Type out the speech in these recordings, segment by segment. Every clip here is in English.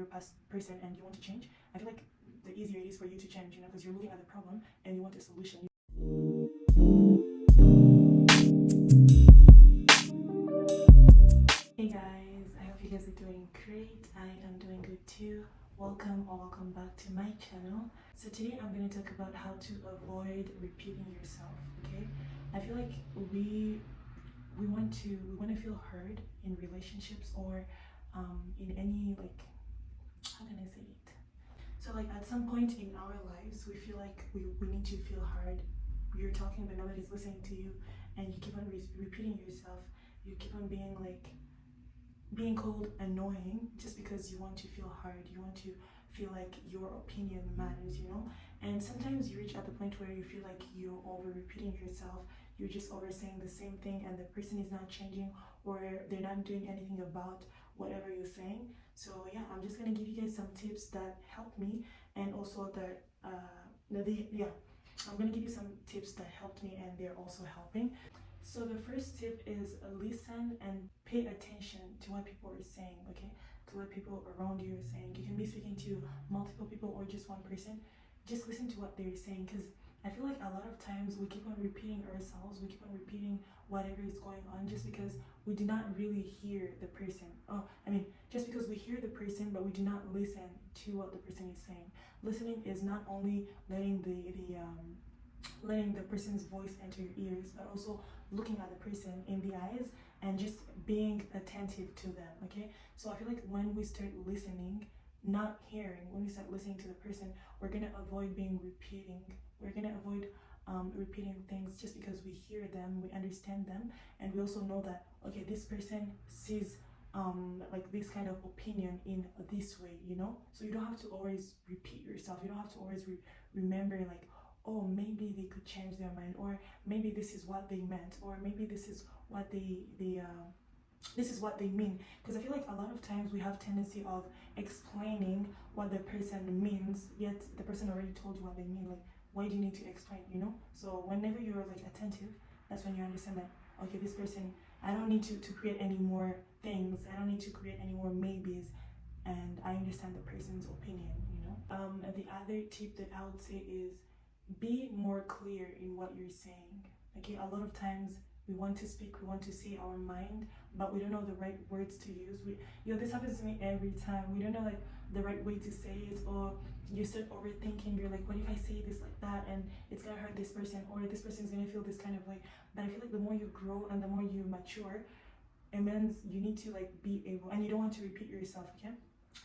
a past person and you want to change, I feel like the easier it is for you to change, you know, because you're looking at the problem and you want a solution. Hey guys, I hope you guys are doing great. I am doing good too. Welcome back to my channel. So today I'm going to talk about how to avoid repeating yourself. Okay, I feel like we want to feel heard in relationships or in any, like, how can I say it? So like at some point in our lives we feel like we need to feel heard. You're talking but nobody's listening to you, and you keep on repeating yourself. You keep on being called annoying just because you want to feel heard. You want to feel like your opinion matters, you know. And sometimes you reach at the point where you feel like you're over repeating yourself. You're just over saying the same thing and the person is not changing, or they're not doing anything about whatever you're saying. So yeah, I'm just gonna give you guys some tips that help me, and also that I'm gonna give you some tips that helped me and they're also helping. So the first tip is listen and pay attention to what people are saying, okay? To what people around you are saying. You can be speaking to multiple people or just one person. Just listen to what they're saying, because I feel like a lot of times we keep on repeating ourselves, we keep on repeating whatever is going on just because we do not really hear the person. Just because we hear the person but we do not listen to what the person is saying. Listening is not only letting the person's voice enter your ears, but also looking at the person in the eyes and just being attentive to them, okay? So I feel like when we start listening, not hearing, when we start listening to the person, we're gonna avoid repeating. We're gonna avoid repeating things just because we hear them, we understand them, and we also know that, okay, this person sees like this kind of opinion in this way, you know? So you don't have to always repeat yourself. You don't have to always remember, like, oh, maybe they could change their mind, or maybe this is what they meant, or maybe this is what this is what they mean. Because I feel like a lot of times we have tendency of explaining what the person means, yet the person already told you what they mean. Like, why do you need to explain, you know? So whenever you're like attentive, that's when you understand that, okay, this person, I don't need to create any more things. I don't need to create any more maybes, and I understand the person's opinion, you know? And the other tip that I would say is be more clear in what you're saying. Okay, a lot of times we want to speak, we want to say our mind, but we don't know the right words to use. This happens to me every time. We don't know like the right way to say it, or you start overthinking. You're like, what if I say this like that and it's gonna hurt this person, or this person's gonna feel this kind of way? But I feel like the more you grow and the more you mature, it means you need to like be able, and you don't want to repeat yourself, okay?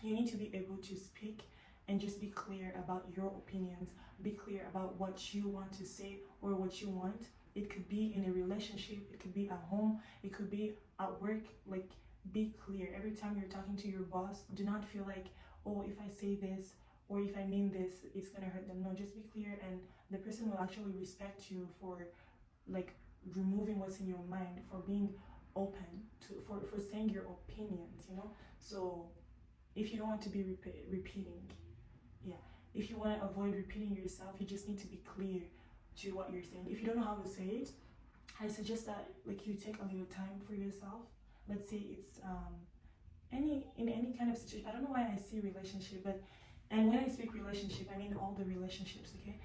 You need to be able to speak and just be clear about your opinions. Be clear about what you want to say or what you want. It could be in a relationship, it could be at home, it could be at work. Like, be clear. Every time you're talking to your boss, do not feel like, oh, if I say this or if I mean this, it's gonna hurt them. No, just be clear, and the person will actually respect you for like removing what's in your mind, for being open to for saying your opinions, you know? So if you don't want to be repeating, if you want to avoid repeating yourself, you just need to be clear to what you're saying. If you don't know how to say it, I suggest that like you take a little time for yourself. Let's say it's in any kind of situation. I don't know why I say relationship, and when I speak relationship, I mean all the relationships, okay?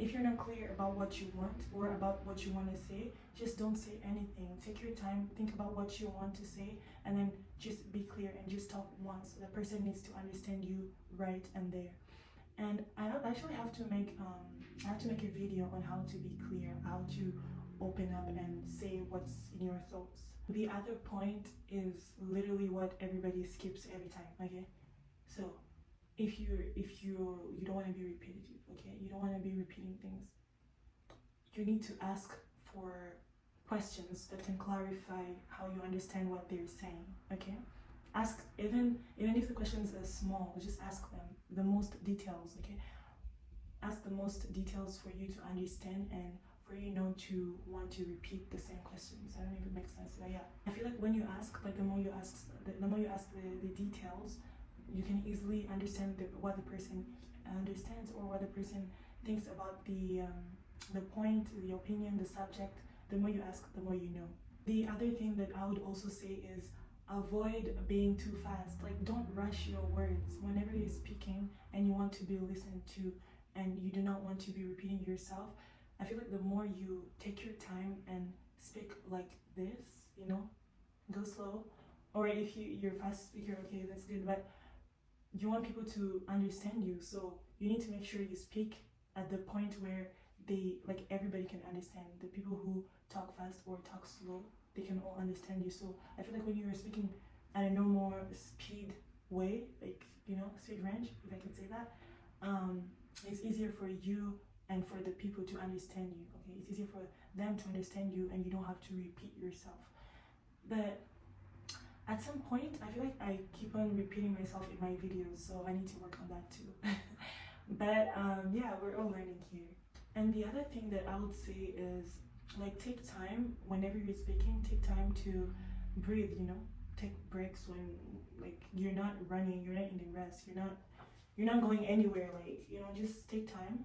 If you're not clear about what you want or about what you want to say, just don't say anything. Take your time, think about what you want to say, and then just be clear and just talk once. The person needs to understand you right and there. And I actually have to make a video on how to be clear, how to open up and say what's in your thoughts. The other point is literally what everybody skips every time, okay? So if you don't want to be repetitive, okay? You don't want to be repeating things. You need to ask for questions that can clarify how you understand what they're saying, okay? Ask, even if the questions are small, just ask them the most details, okay? Ask the most details for you to understand and for you not to want to repeat the same questions. I don't know if it makes sense, but yeah. I feel like when you ask, like the more you ask the details, you can easily understand what the person understands or what the person thinks about the point, the opinion, the subject. The more you ask, the more you know. The other thing that I would also say is avoid being too fast. Like, don't rush your words whenever you're speaking and you want to be listened to and you do not want to be repeating yourself. I feel like the more you take your time and speak like this, you know, go slow. Or if you're a fast speaker, okay, that's good, but you want people to understand you, so you need to make sure you speak at the point where like everybody can understand. The people who talk fast or talk slow, they can all understand you. So I feel like when you're speaking at a normal speed way, like, you know, speed range, if I can say that, it's easier for you and for the people to understand you. Okay, it's easier for them to understand you and you don't have to repeat yourself. But at some point, I feel like I keep on repeating myself in my videos, so I need to work on that too. But yeah, we're all learning here. And the other thing that I would say is, like, take time whenever you're speaking. Take time to breathe, you know, take breaks when, like, you're not running, you're not in the rest, you're not going anywhere. Like, you know, just take time,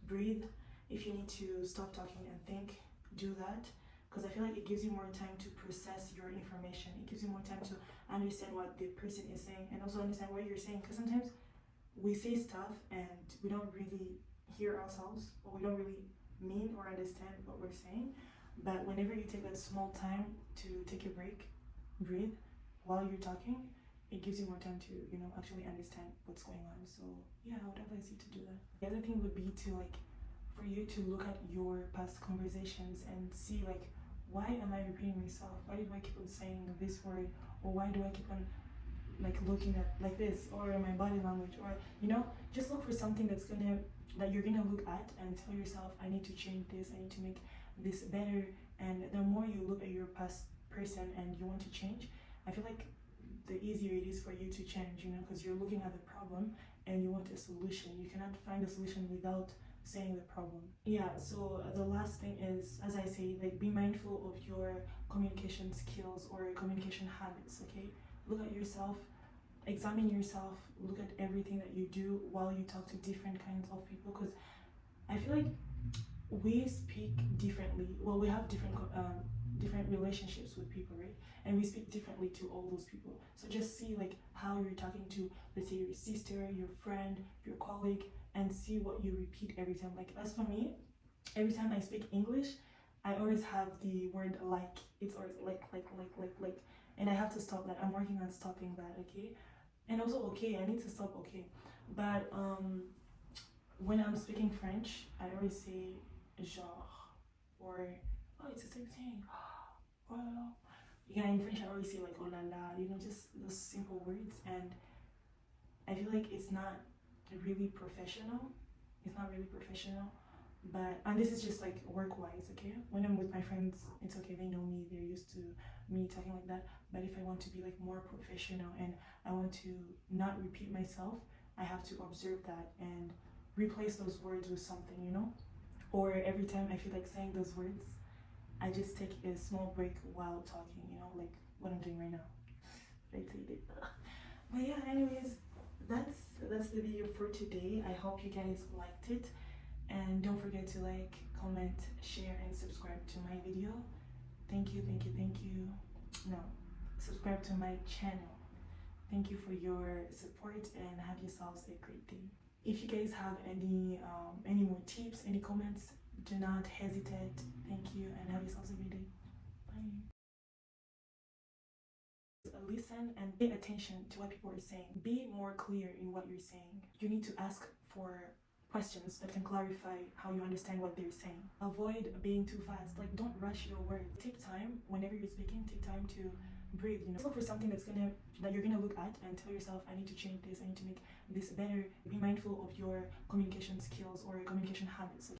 breathe. If you need to stop talking and think, do that, because I feel like it gives you more time to process your information. It gives you more time to understand what the person is saying and also understand what you're saying, because sometimes we say stuff and we don't really hear ourselves, or we don't really mean or understand what we're saying. But whenever you take that small time to take a break, breathe while you're talking, it gives you more time to, you know, actually understand what's going on. So yeah, I would advise you to do that. The other thing would be to, like, for you to look at your past conversations and see, like, why am I repeating myself? Why do I keep on saying this word? Or why do I keep on, like, looking at like this, or my body language? Or, you know, just look for something that you're gonna look at and tell yourself, I need to change this, I need to make this better. And the more you look at your past person and you want to change, I feel like the easier it is for you to change, you know, because you're looking at the problem and you want a solution. You cannot find a solution without saying the problem. Yeah, so the last thing is, as I say, like, be mindful of your communication skills or communication habits. Okay, look at yourself, examine yourself, look at everything that you do while you talk to different kinds of people, because I feel like we speak differently. Well, we have different relationships with people, right? And we speak differently to all those people. So just see, like, how you're talking to, let's say, your sister, your friend, your colleague, and see what you repeat every time. Like, as for me, every time I speak English, I always have the word like. It's always like, and I have to stop that. I'm working on stopping that, okay? And also, okay, I need to stop, okay? But when I'm speaking French, I always say genre, or, oh, it's the same thing. Well, yeah, in French I always say, like, oh la la, you know, just those simple words. And I feel like it's not really professional. It's not really professional. But, and this is just, like, work-wise, okay? When I'm with my friends, it's okay, they know me, they're used to me talking like that. But if I want to be, like, more professional and I want to not repeat myself, I have to observe that and replace those words with something, you know? Or every time I feel like saying those words, I just take a small break while talking, you know, like what I'm doing right now. But yeah, anyways, that's the video for today. I hope you guys liked it, and don't forget to like, comment, share, and subscribe to my video. Thank you. No, subscribe to my channel. Thank you for your support, and have yourselves a great day. If you guys have any more tips, any comments, do not hesitate. Thank you, and have yourselves a great day. Bye. Listen and pay attention to what people are saying. Be more clear in what you're saying. You need to ask for questions that can clarify how you understand what they're saying. Avoid being too fast. Like, don't rush your words. Take time whenever you're speaking. Take time to breathe, you know. Look for something that you're gonna look at and tell yourself, I need to change this, I need to make this better. Be mindful of your communication skills or communication habits.